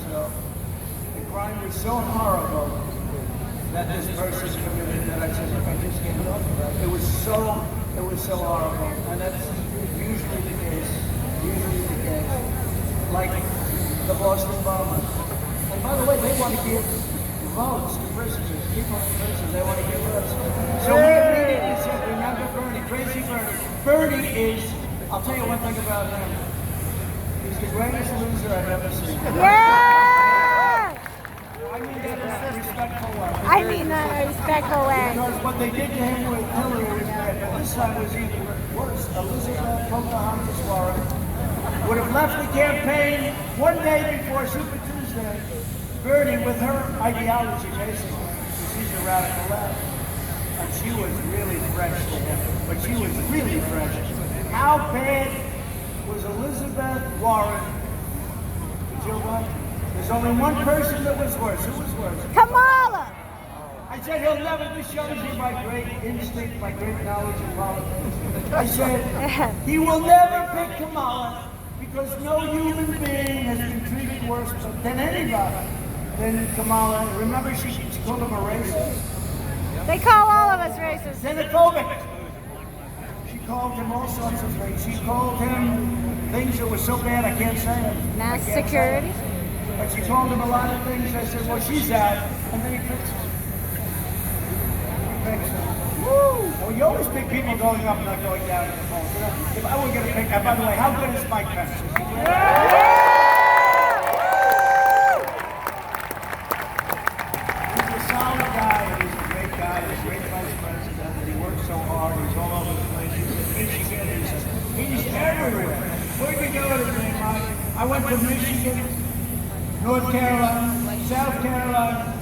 myself. The crime was so horrible that this person committed that I said, look, I just gave it up. It was so horrible. And that's usually the case. Like the Boston bombers. And by the way, they want to give votes to prisoners, people in prison. They want to give votes. So we immediately said, remember Bernie, crazy Bernie. Bernie is, I'll tell you one thing about him. He's the greatest loser I've ever seen. Yeah! I mean that in a respectful way. I mean that in a respectful way. Because what they did to him with Hillary was bad, but this time was even worse. Elizabeth Pocahontas Warren would have left the campaign one day before Super Tuesday. Bernie, with her ideology, basically, because she's a radical left, and she was really fresh to him. But she was really fresh. How bad was Elizabeth Warren to Joe Biden? There's only one person that was worse. Who was worse? Kamala! I said he'll never. This shows you my great instinct, my great knowledge of politics. I said he will never pick Kamala because no human being has been treated worse than anybody than Kamala. Remember, she called him a racist. They call all of us racist. Xenophobic. She called him all sorts of things. She called him things that were so bad I can't say them. Mass security. But she called him a lot of things. I said, well, she's out. And then he fixed it. Woo! Well, you always pick people going up, not going down in the polls. You know, if I were going to pick, by the way, how good is Mike Pence? Is he good? He's a solid guy, and he's a great guy. He's a great vice president, and he works so hard. He's all over the place. He's in Michigan. He's everywhere. Where'd you go today, Mike? I went to Michigan, North Carolina, South Carolina.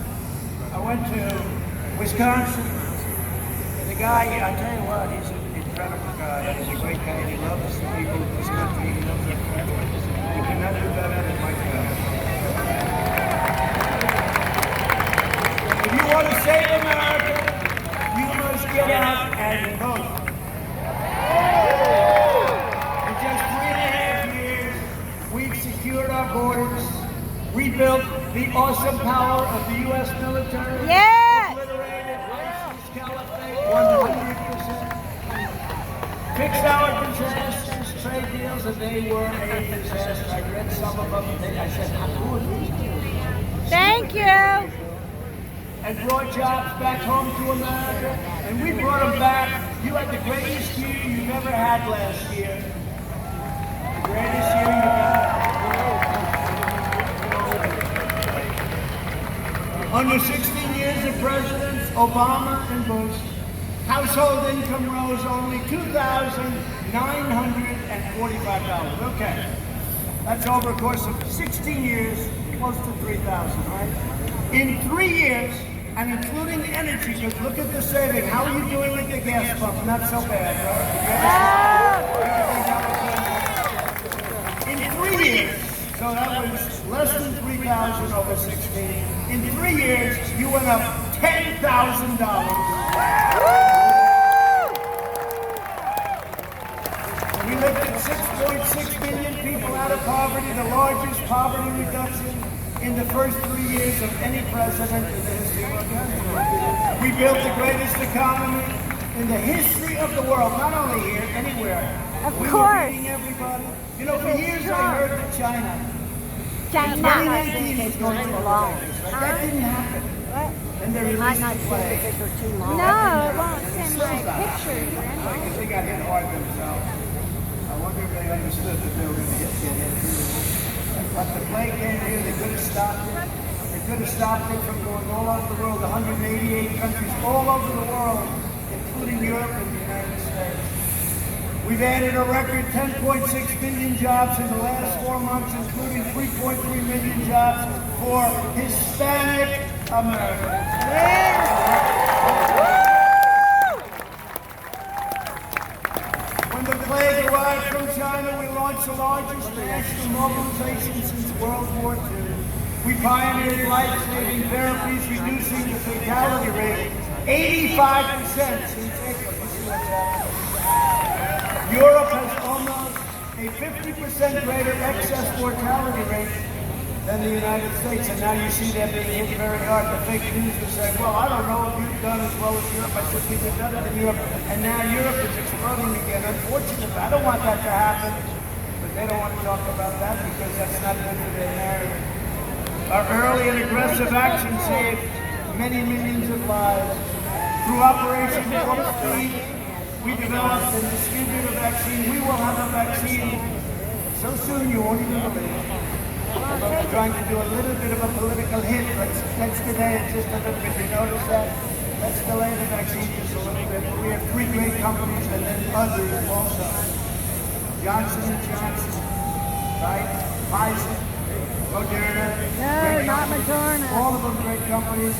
I went to Wisconsin. The guy, I tell you what, he's an incredible guy. He's a great guy. He loves the people of this country. He loves their family. You cannot do better than Mike Pence. If you want to save America, you must get out and vote. In just 3.5 years, we've secured our borders, rebuilt the awesome power of the U.S. military. Yes! Obliterated racist caliphate 100%. Fixed our disasters, trade deals, and they were a disaster. I read some of them. I said, who are these people? Thank you. And brought jobs back home to America. And we brought them back. You had the greatest year you've ever had last year. The greatest year you've ever had. Under 16 years of presidents, Obama and Bush, household income rose only $2,945. Okay. That's over a course of 16 years, close to 3,000, right? In 3 years, and including energy, because look at the saving. How are you doing with the gas pump? Not so bad, right? In 3 years, so that was less than 3,000 over 16. In 3 years, you went up $10,000. We lifted 6.6 million people out of poverty, the largest poverty reduction in the first 3 years of any president in the history of our country. We built the greatest economy in the history of the world, not only here, anywhere. Of we course. were beating everybody. You know, for years I heard that China. China. 2019 was going to long. That didn't happen. What? And they released the flag. No, it won't send my pictures. Because they got hit hard themselves. I wonder if they understood that they were going to get hit. But the plague came here, they could have stopped it. They could have stopped it from going all over the world, 188 countries all over the world, including Europe and the United States. We've added a record 10.6 million jobs in the last 4 months, including 3.3 million jobs for Hispanic Americans. When the plague arrived from China, we launched the largest national mobilization since World War II. We pioneered life-saving therapies, reducing the fatality rate 85% since April. Europe has almost a 50% greater excess mortality rate than the United States, and now you see them being hit very hard. The fake news was saying, well, I don't know if you've done as well as Europe. I said, people have done it in Europe, and now Europe is exploding again. Unfortunately, I don't want that to happen, but they don't want to talk about that because that's not good for their narrative. Our early and aggressive action saved many millions of lives. Through Operation Warp Speed, we developed and distributed a vaccine. We will have a vaccine so soon you won't even believe it. But we're trying to do a little bit of a political hit. Let's delay it just a little bit. You notice that? Let's delay the vaccine just a little bit. We have 3 great companies and then others also. Johnson & Johnson, right? Pfizer, Moderna. No, not Moderna. All of them great companies.